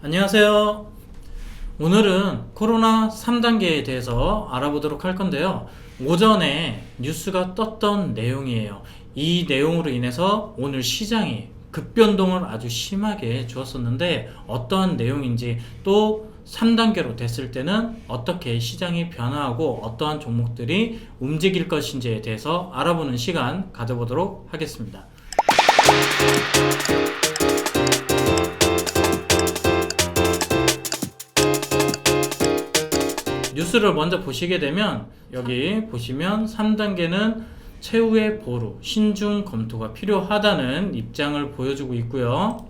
안녕하세요. 오늘은 코로나 3단계에 대해서 알아보도록 할 건데요. 오전에 뉴스가 떴던 내용이에요. 이 내용으로 인해서 오늘 시장이 급변동을 아주 심하게 주었었는데 어떠한 내용인지, 또 3단계로 됐을 때는 어떻게 시장이 변화하고 어떠한 종목들이 움직일 것인지에 대해서 알아보는 시간 가져보도록 하겠습니다. 뉴스를 먼저 보시게 되면 여기 보시면 3단계는 최후의 보루, 신중 검토가 필요하다는 입장을 보여주고 있고요.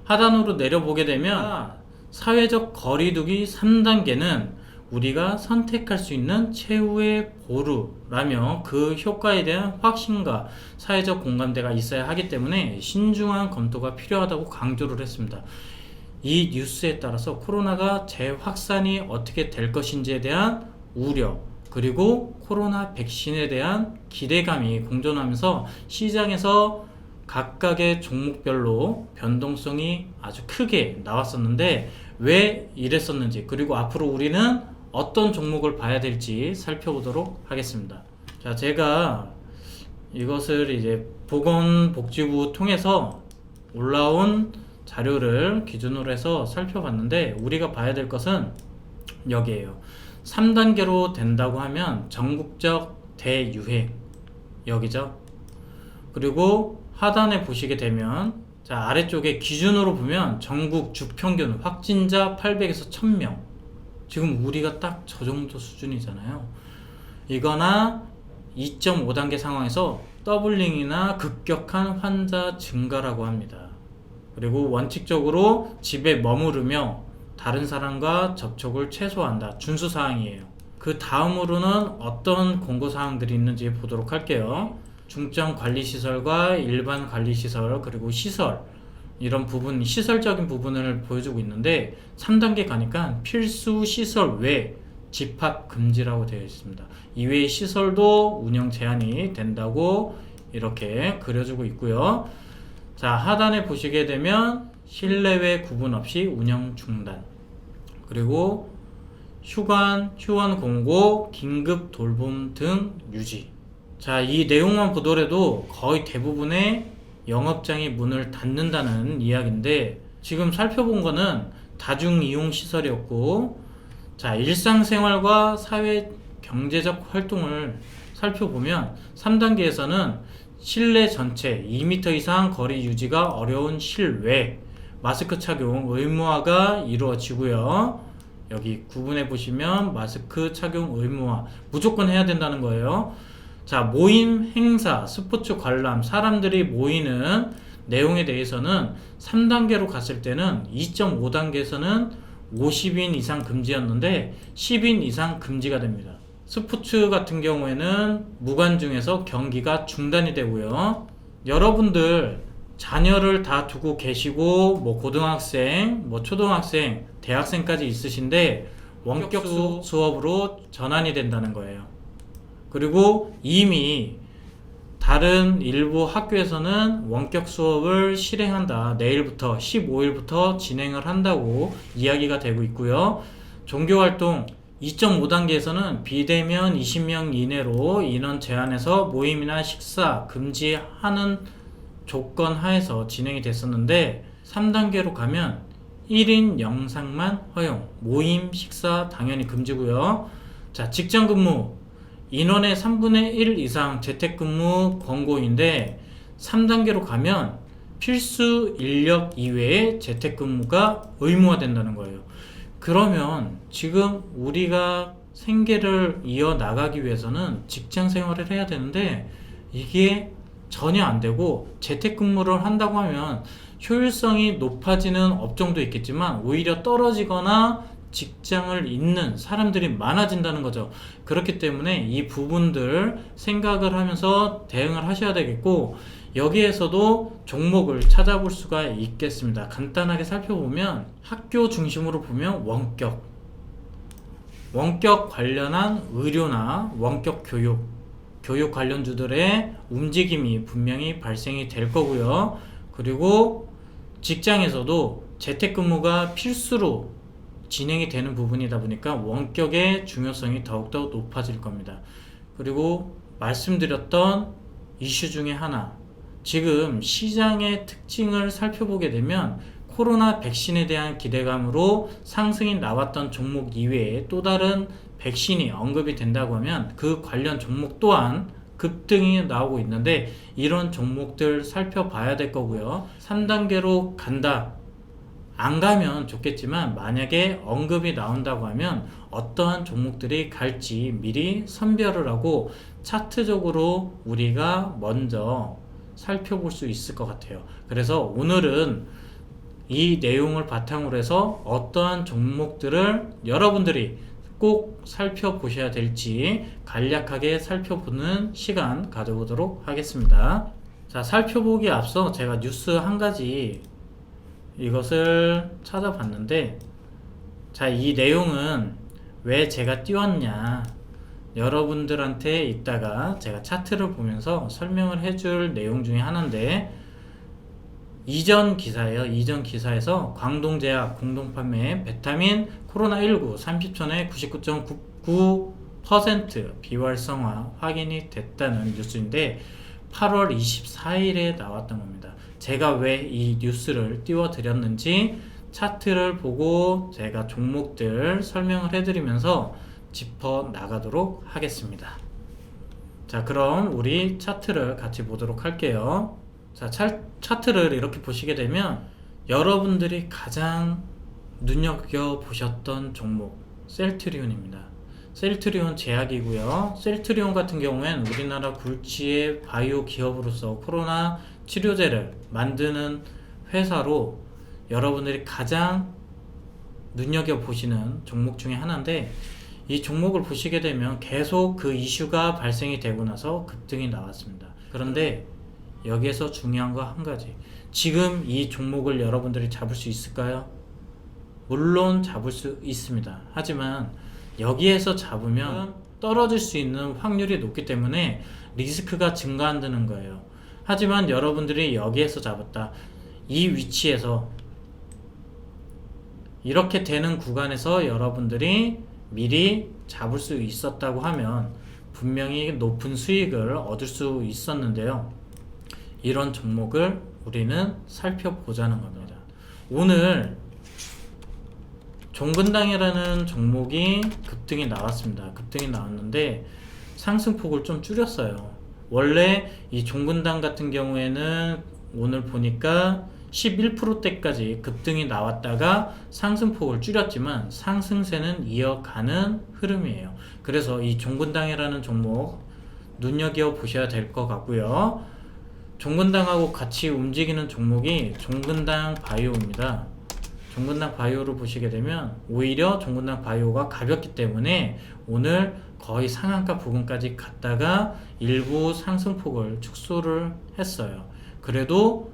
하단으로 내려보게 되면 사회적 거리두기 3단계는 우리가 선택할 수 있는 최후의 보루라며 그 효과에 대한 확신과 사회적 공감대가 있어야 하기 때문에 신중한 검토가 필요하다고 강조를 했습니다. 이 뉴스에 따라서 코로나가 재확산이 어떻게 될 것인지에 대한 우려, 그리고 코로나 백신에 대한 기대감이 공존하면서 시장에서 각각의 종목별로 변동성이 아주 크게 나왔었는데 왜 이랬었는지, 그리고 앞으로 우리는 어떤 종목을 봐야 될지 살펴보도록 하겠습니다. 자, 제가 이것을 이제 보건복지부 통해서 올라온 자료를 기준으로 해서 살펴봤는데 우리가 봐야 될 것은 여기에요. 3단계로 된다고 하면 전국적 대유행, 여기죠. 그리고 하단에 보시게 되면 자, 아래쪽에 기준으로 보면 전국 주평균 확진자 800에서 1000명, 지금 우리가 딱 저 정도 수준이잖아요. 이거나 2.5단계 상황에서 더블링이나 급격한 환자 증가라고 합니다. 그리고 원칙적으로 집에 머무르며 다른 사람과 접촉을 최소화한다. 준수사항이에요. 그 다음으로는 어떤 공고사항들이 있는지 보도록 할게요. 중증관리시설과 일반 관리시설, 그리고 시설, 이런 부분, 시설적인 부분을 보여주고 있는데 3단계 가니까 필수 시설 외 집합 금지라고 되어 있습니다. 이외의 시설도 운영 제한이 된다고 이렇게 그려주고 있고요. 자, 하단에 보시게 되면 실내외 구분 없이 운영 중단, 그리고 휴원 공고, 긴급 돌봄 등 유지. 자, 이 내용만 보더라도 거의 대부분의 영업장이 문을 닫는다는 이야기인데 지금 살펴본 거는 다중이용 시설이었고, 자, 일상생활과 사회 경제적 활동을 살펴보면 3단계에서는 실내 전체 2m 이상 거리 유지가 어려운 실외 마스크 착용 의무화가 이루어지고요. 여기 구분해 보시면 마스크 착용 의무화 무조건 해야 된다는 거예요. 자, 모임, 행사, 스포츠 관람, 사람들이 모이는 내용에 대해서는 3단계로 갔을 때는 2.5단계에서는 50인 이상 금지였는데 10인 이상 금지가 됩니다. 스포츠 같은 경우에는 무관중에서 경기가 중단이 되고요. 여러분들 자녀를 다 두고 계시고 고등학생, 초등학생, 대학생까지 있으신데 원격 수업으로 전환이 된다는 거예요. 그리고 이미 다른 일부 학교에서는 원격 수업을 실행한다. 내일부터 15일부터 진행을 한다고 이야기가 되고 있고요. 종교활동 2.5단계에서는 비대면 20명 이내로 인원 제한해서 모임이나 식사 금지하는 조건 하에서 진행이 됐었는데 3단계로 가면 1인 영상만 허용, 모임, 식사 당연히 금지고요. 자, 직장근무 인원의 3분의 1 이상 재택근무 권고인데 3단계로 가면 필수 인력 이외에 재택근무가 의무화된다는 거예요. 그러면 지금 우리가 생계를 이어나가기 위해서는 직장 생활을 해야 되는데 이게 전혀 안 되고 재택근무를 한다고 하면 효율성이 높아지는 업종도 있겠지만 오히려 떨어지거나 직장을 잃는 사람들이 많아진다는 거죠. 그렇기 때문에 이 부분들 생각을 하면서 대응을 하셔야 되겠고, 여기에서도 종목을 찾아볼 수가 있겠습니다. 간단하게 살펴보면 학교 중심으로 보면 원격 관련한 의료나 원격 교육 관련주들의 움직임이 분명히 발생이 될 거고요. 그리고 직장에서도 재택근무가 필수로 진행이 되는 부분이다 보니까 원격의 중요성이 더욱더 높아질 겁니다. 그리고 말씀드렸던 이슈 중에 하나, 지금 시장의 특징을 살펴보게 되면 코로나 백신에 대한 기대감으로 상승이 나왔던 종목 이외에 또 다른 백신이 언급이 된다고 하면 그 관련 종목 또한 급등이 나오고 있는데, 이런 종목들 살펴봐야 될 거고요. 3단계로 간다, 안 가면 좋겠지만 만약에 언급이 나온다고 하면 어떠한 종목들이 갈지 미리 선별을 하고 차트적으로 우리가 먼저 살펴볼 수 있을 것 같아요. 그래서 오늘은 이 내용을 바탕으로 해서 어떠한 종목들을 여러분들이 꼭 살펴보셔야 될지 간략하게 살펴보는 시간 가져보도록 하겠습니다. 자, 살펴보기에 앞서 제가 뉴스 한 가지 이것을 찾아봤는데, 자, 이 내용은 왜 제가 띄웠냐, 여러분들한테 이따가 제가 차트를 보면서 설명을 해줄 내용 중에 하나인데, 이전 기사예요. 이전 기사에서 광동제약 공동판매 베타민 코로나19 30촌에 99.99% 비활성화 확인이 됐다는 뉴스인데 8월 24일에 나왔던 겁니다. 제가 왜 이 뉴스를 띄워드렸는지 차트를 보고 제가 종목들 설명을 해드리면서 짚어 나가도록 하겠습니다. 자, 그럼 우리 차트를 같이 보도록 할게요. 자, 차트를 이렇게 보시게 되면 여러분들이 가장 눈여겨보셨던 종목 셀트리온입니다. 셀트리온 제약이고요. 셀트리온 같은 경우엔 우리나라 굴지의 바이오 기업으로서 코로나 치료제를 만드는 회사로 여러분들이 가장 눈여겨보시는 종목 중에 하나인데, 이 종목을 보시게 되면 계속 그 이슈가 발생이 되고 나서 급등이 나왔습니다. 그런데 여기에서 중요한 거 한 가지, 지금 이 종목을 여러분들이 잡을 수 있을까요? 물론 잡을 수 있습니다. 하지만 여기에서 잡으면 떨어질 수 있는 확률이 높기 때문에 리스크가 증가한다는 거예요. 하지만 여러분들이 여기에서 잡았다, 이 위치에서 이렇게 되는 구간에서 여러분들이 미리 잡을 수 있었다고 하면 분명히 높은 수익을 얻을 수 있었는데요. 이런 종목을 우리는 살펴보자는 겁니다. 오늘 종근당이라는 종목이 급등이 나왔습니다. 급등이 나왔는데 상승폭을 좀 줄였어요. 원래 이 종근당 같은 경우에는 오늘 보니까 11%대까지 급등이 나왔다가 상승폭을 줄였지만 상승세는 이어가는 흐름이에요. 그래서 이 종근당이라는 종목 눈여겨보셔야 될 것 같고요. 종근당하고 같이 움직이는 종목이 종근당 바이오입니다. 종근당 바이오를 보시게 되면 오히려 종근당 바이오가 가볍기 때문에 오늘 거의 상한가 부근까지 갔다가 일부 상승폭을 축소를 했어요. 그래도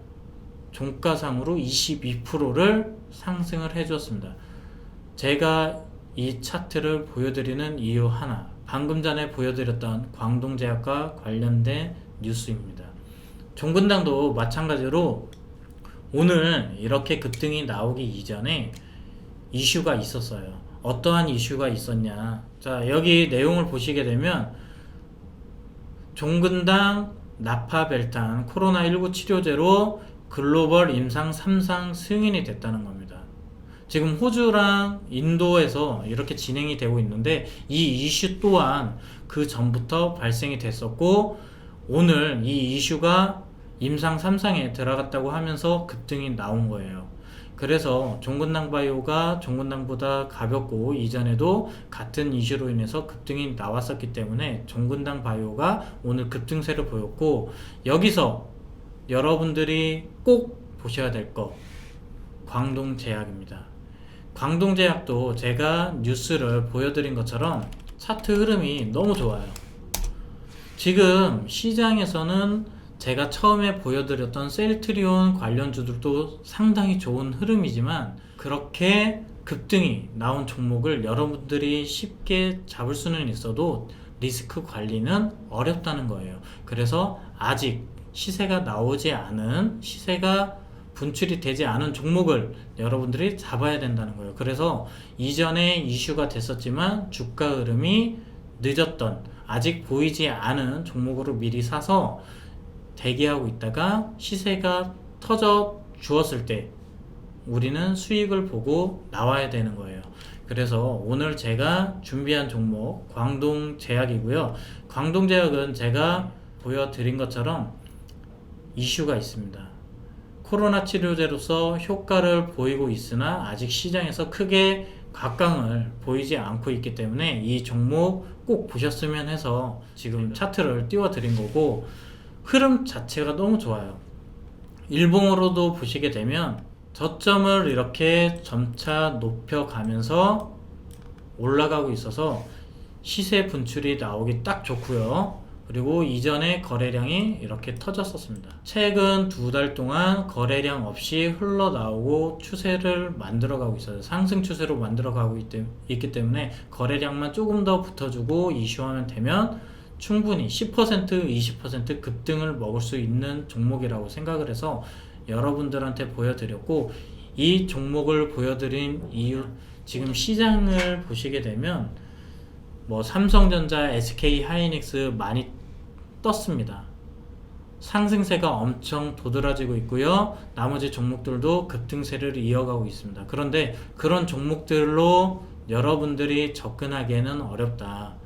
종가상으로 22%를 상승을 해주었습니다. 제가 이 차트를 보여드리는 이유 하나, 방금 전에 보여드렸던 광동제약과 관련된 뉴스입니다. 종근당도 마찬가지로 오늘 이렇게 급등이 나오기 이전에 이슈가 있었어요. 어떠한 이슈가 있었냐, 자, 여기 내용을 보시게 되면 종근당 나파벨탄 코로나19 치료제로 글로벌 임상 3상 승인이 됐다는 겁니다. 지금 호주랑 인도에서 이렇게 진행이 되고 있는데 이 이슈 또한 그 전부터 발생이 됐었고, 오늘 이 이슈가 임상 3상에 들어갔다고 하면서 급등이 나온 거예요. 그래서 종근당 바이오가 종근당보다 가볍고 이전에도 같은 이슈로 인해서 급등이 나왔었기 때문에 종근당 바이오가 오늘 급등세를 보였고, 여기서 여러분들이 꼭 보셔야 될 거 광동제약입니다. 광동제약도 제가 뉴스를 보여드린 것처럼 차트 흐름이 너무 좋아요. 지금 시장에서는 제가 처음에 보여드렸던 셀트리온 관련주들도 상당히 좋은 흐름이지만 그렇게 급등이 나온 종목을 여러분들이 쉽게 잡을 수는 있어도 리스크 관리는 어렵다는 거예요. 그래서 아직 시세가 나오지 않은, 시세가 분출이 되지 않은 종목을 여러분들이 잡아야 된다는 거예요. 그래서 이전에 이슈가 됐었지만 주가 흐름이 늦었던, 아직 보이지 않은 종목으로 미리 사서 대기하고 있다가 시세가 터져 주었을 때 우리는 수익을 보고 나와야 되는 거예요. 그래서 오늘 제가 준비한 종목 광동제약이고요. 광동제약은 제가 보여드린 것처럼 이슈가 있습니다. 코로나 치료제로서 효과를 보이고 있으나 아직 시장에서 크게 각광을 보이지 않고 있기 때문에 이 종목 꼭 보셨으면 해서 지금 차트를 띄워드린 거고, 흐름 자체가 너무 좋아요. 일봉으로도 보시게 되면 저점을 이렇게 점차 높여가면서 올라가고 있어서 시세 분출이 나오기 딱 좋고요. 그리고 이전에 거래량이 이렇게 터졌었습니다. 최근 2달 동안 거래량 없이 흘러나오고 추세를 만들어가고 있어요. 상승 추세로 만들어가고 있기 때문에 거래량만 조금 더 붙어주고 이슈화면 되면 충분히 10%, 20% 급등을 먹을 수 있는 종목이라고 생각을 해서 여러분들한테 보여드렸고, 이 종목을 보여드린 이유, 지금 시장을 보시게 되면 뭐 삼성전자, SK 하이닉스 많이 떴습니다. 상승세가 엄청 도드라지고 있고요. 나머지 종목들도 급등세를 이어가고 있습니다. 그런데 그런 종목들로 여러분들이 접근하기에는 어렵다.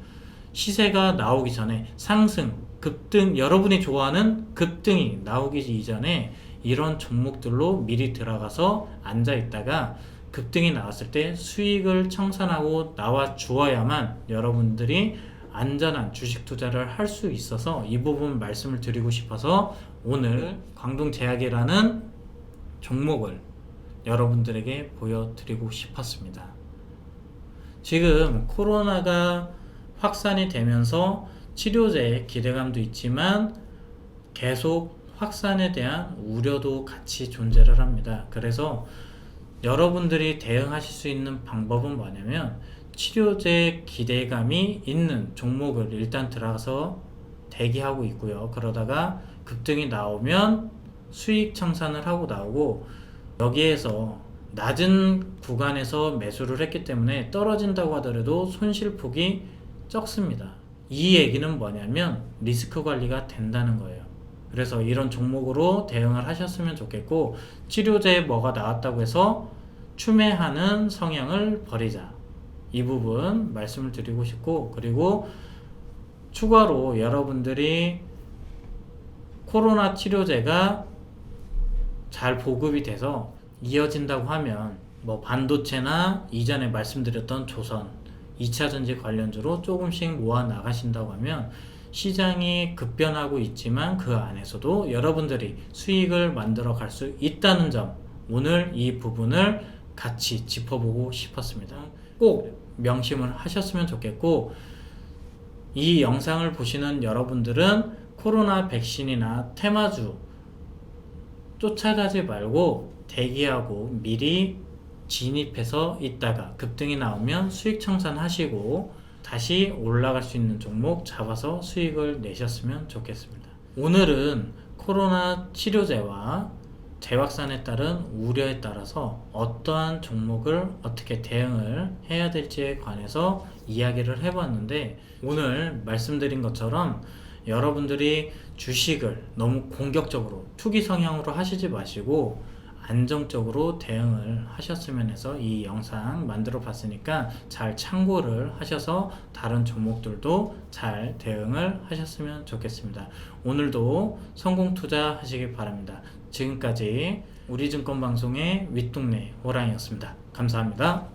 시세가 나오기 전에 상승, 급등, 여러분이 좋아하는 급등이 나오기 이전에 이런 종목들로 미리 들어가서 앉아 있다가 급등이 나왔을 때 수익을 청산하고 나와 주어야만 여러분들이 안전한 주식 투자를 할 수 있어서 이 부분 말씀을 드리고 싶어서 오늘 광동제약이라는 종목을 여러분들에게 보여드리고 싶었습니다. 지금 코로나가 확산이 되면서 치료제의 기대감도 있지만 계속 확산에 대한 우려도 같이 존재를 합니다. 그래서 여러분들이 대응하실 수 있는 방법은 뭐냐면 치료제 기대감이 있는 종목을 일단 들어가서 대기하고 있고요. 그러다가 급등이 나오면 수익 청산을 하고 나오고, 여기에서 낮은 구간에서 매수를 했기 때문에 떨어진다고 하더라도 손실폭이 적습니다. 이 얘기는 뭐냐면 리스크 관리가 된다는 거예요. 그래서 이런 종목으로 대응을 하셨으면 좋겠고, 치료제에 뭐가 나왔다고 해서 추매하는 성향을 버리자, 이 부분 말씀을 드리고 싶고, 그리고 추가로 여러분들이 코로나 치료제가 잘 보급이 돼서 이어진다고 하면 뭐 반도체나 이전에 말씀드렸던 조선, 2차전지 관련주로 조금씩 모아 나가신다고 하면 시장이 급변하고 있지만 그 안에서도 여러분들이 수익을 만들어 갈 수 있다는 점, 오늘 이 부분을 같이 짚어보고 싶었습니다. 꼭 명심을 하셨으면 좋겠고, 이 영상을 보시는 여러분들은 코로나 백신이나 테마주 쫓아가지 말고 대기하고 미리 진입해서 있다가 급등이 나오면 수익 청산하시고 다시 올라갈 수 있는 종목 잡아서 수익을 내셨으면 좋겠습니다. 오늘은 코로나 치료제와 재확산에 따른 우려에 따라서 어떠한 종목을 어떻게 대응을 해야 될지에 관해서 이야기를 해봤는데, 오늘 말씀드린 것처럼 여러분들이 주식을 너무 공격적으로 투기 성향으로 하시지 마시고 안정적으로 대응을 하셨으면 해서 이 영상 만들어 봤으니까 잘 참고를 하셔서 다른 종목들도 잘 대응을 하셨으면 좋겠습니다. 오늘도 성공 투자 하시길 바랍니다. 지금까지 우리증권방송의 윗동네 호랑이였습니다. 감사합니다.